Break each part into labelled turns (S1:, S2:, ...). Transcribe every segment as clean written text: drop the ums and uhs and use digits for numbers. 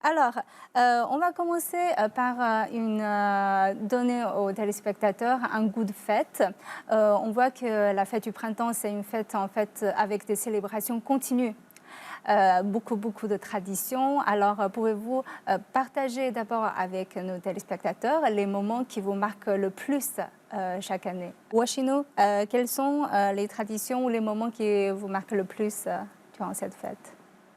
S1: Alors, on va commencer par donner aux téléspectateurs un goût de fête. On voit que la fête du printemps, c'est une fête en fait avec des célébrations continues. Beaucoup de traditions. Alors, pouvez-vous partager d'abord avec nos téléspectateurs les moments qui vous marquent le plus chaque année? Washino, quelles sont les traditions ou les moments qui vous marquent le plus durant cette fête?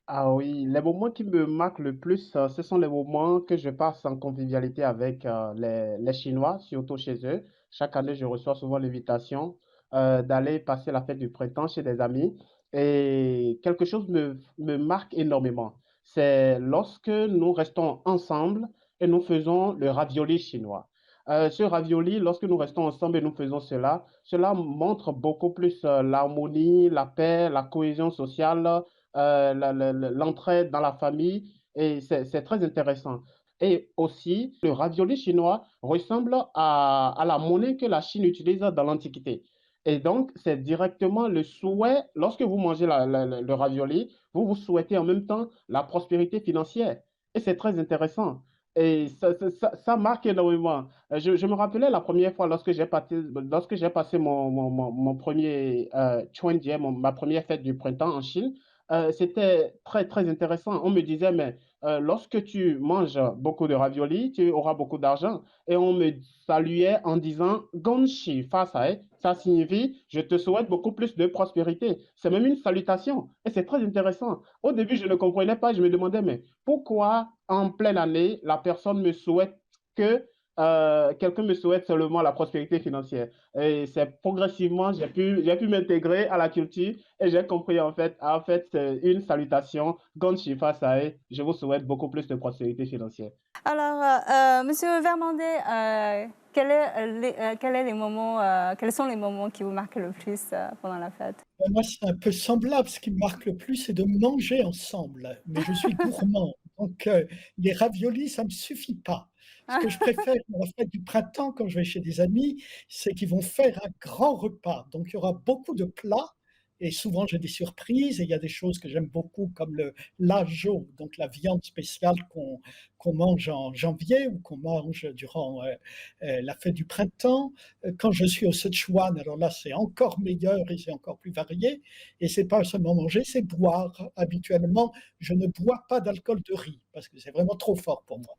S2: Ah oui, les moments qui me marquent le plus, ce sont les moments que je passe en convivialité avec les Chinois, surtout chez eux. Chaque année, je reçois souvent l'invitation d'aller passer la fête du printemps chez des amis. Et quelque chose me marque énormément. C'est lorsque nous restons ensemble et nous faisons le ravioli chinois. Ce ravioli, lorsque nous restons ensemble et nous faisons cela, cela montre beaucoup plus l'harmonie, la paix, la cohésion sociale, l'entraide dans la famille, et c'est très intéressant. Et aussi, le ravioli chinois ressemble à la monnaie que la Chine utilise dans l'Antiquité. Et donc, c'est directement le souhait, lorsque vous mangez le ravioli, vous vous souhaitez en même temps la prospérité financière. Et c'est très intéressant. Et ça marque énormément. Je me rappelais la première fois lorsque j'ai passé mon premier Chuanjie, ma première fête du printemps en Chine. C'était très, très intéressant. On me disait, mais lorsque tu manges beaucoup de raviolis, tu auras beaucoup d'argent. Et on me saluait en disant, Gonshi Fasai, ça signifie, je te souhaite beaucoup plus de prospérité. C'est même une salutation. Et c'est très intéressant. Au début, je ne comprenais pas. Je me demandais, mais pourquoi en pleine année, la personne me souhaite que quelqu'un me souhaite seulement la prospérité financière. Et c'est progressivement, j'ai pu m'intégrer à la culture et j'ai compris en fait, c'est une salutation. Gonchifa Sae, je vous souhaite beaucoup plus de prospérité financière.
S1: Alors, Monsieur Vermandet, quels sont les moments qui vous marquent le plus pendant la fête?
S3: Moi, c'est un peu semblable. Ce qui me marque le plus, c'est de manger ensemble, mais je suis gourmand, donc les raviolis, ça me suffit pas. Ce que je préfère pour la fête du printemps, quand je vais chez des amis, c'est qu'ils vont faire un grand repas. Donc il y aura beaucoup de plats et souvent j'ai des surprises et il y a des choses que j'aime beaucoup comme le l'ajo, donc la viande spéciale qu'on mange en janvier ou qu'on mange durant, la fête du printemps. Quand je suis au Sichuan, alors là, c'est encore meilleur et c'est encore plus varié. Et c'est pas seulement manger, c'est boire. Habituellement, je ne bois pas d'alcool de riz parce que c'est vraiment trop fort pour moi.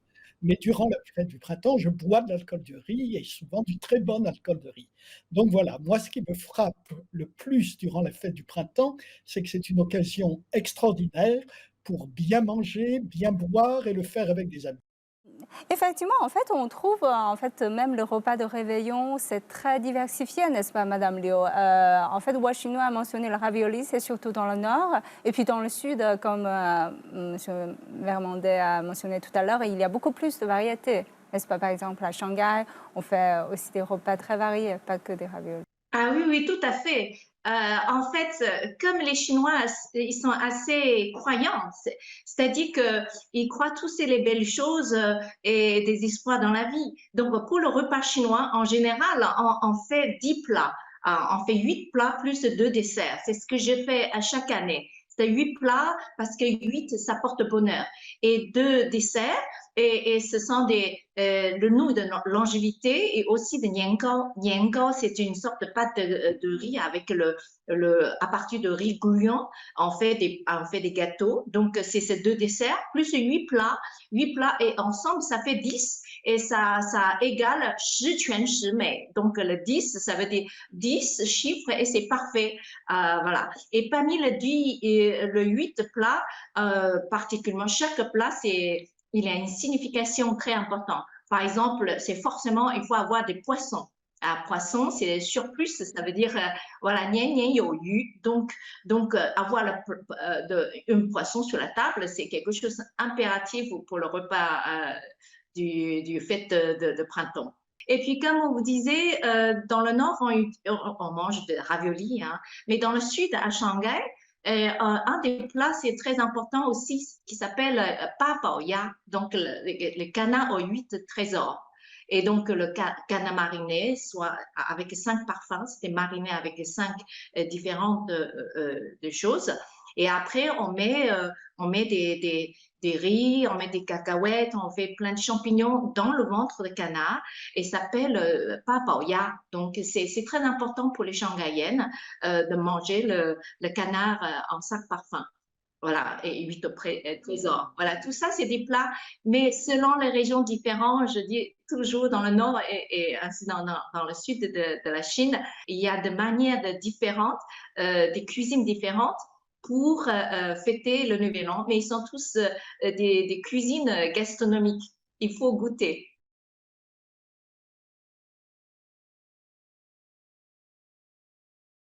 S3: Mais durant la fête du printemps, je bois de l'alcool de riz et souvent du très bon alcool de riz. Donc voilà, moi, ce qui me frappe le plus durant la fête du printemps, c'est que c'est une occasion extraordinaire pour bien manger, bien boire et le faire avec des amis.
S1: Effectivement, en fait, on trouve en fait même le repas de réveillon, c'est très diversifié, n'est-ce pas, Madame Liu? En fait, Washino a mentionné le ravioli, c'est surtout dans le nord, et puis dans le sud, comme Monsieur Vermandet a mentionné tout à l'heure, il y a beaucoup plus de variétés, n'est-ce pas? Par exemple, à Shanghai, on fait aussi des repas très variés, pas que des raviolis.
S4: Ah oui, oui, tout à fait. En fait, comme les Chinois, ils sont assez croyants, c'est-à-dire qu'ils croient tous les belles choses et des espoirs dans la vie. Donc, pour le repas chinois, en général, on fait 10 plats. On fait 8 plats plus 2 desserts. C'est ce que je fais à chaque année. C'est 8 plats parce que 8, ça porte bonheur. Et 2 desserts, et ce sont le nom de longévité et aussi de niangao. Niangao, c'est une sorte de pâte de riz avec à partir de riz gouillant, on fait des gâteaux. Donc, c'est ces 2 desserts, plus 8 plats. 8 plats et ensemble, ça fait 10 et ça égale shi quan shi mei. Donc, le 10, ça veut dire 10 chiffres et c'est parfait. Voilà. Et parmi le 8 plats, particulièrement, chaque plat, il a une signification très importante. Par exemple, c'est forcément, il faut avoir des poissons. Poisson, c'est surplus, ça veut dire, voilà, nian nian you yu. Avoir un poisson sur la table, c'est quelque chose d'impératif pour le repas du fête de printemps. Et puis, comme on vous disait, dans le nord, on mange de ravioli, hein, mais dans le sud, à Shanghai, un des plats, c'est très important aussi, qui s'appelle pa bao ya, donc le canard aux 8 trésors. Et donc, le canard mariné, soit avec 5 parfums, c'était mariné avec 5 différentes choses. Et après, on met des riz, on met des cacahuètes, on fait plein de champignons dans le ventre de canard et ça s'appelle papaoya. Donc, c'est très important pour les Shanghaïennes de manger le canard en sac parfum. Voilà, et huit au trésor. Voilà, tout ça, c'est des plats, mais selon les régions différentes, je dis toujours dans le nord et ainsi dans le sud de la Chine, il y a des manières différentes, des cuisines différentes pour fêter le Nouvel An, mais ils sont tous des cuisines gastronomiques. Il faut goûter.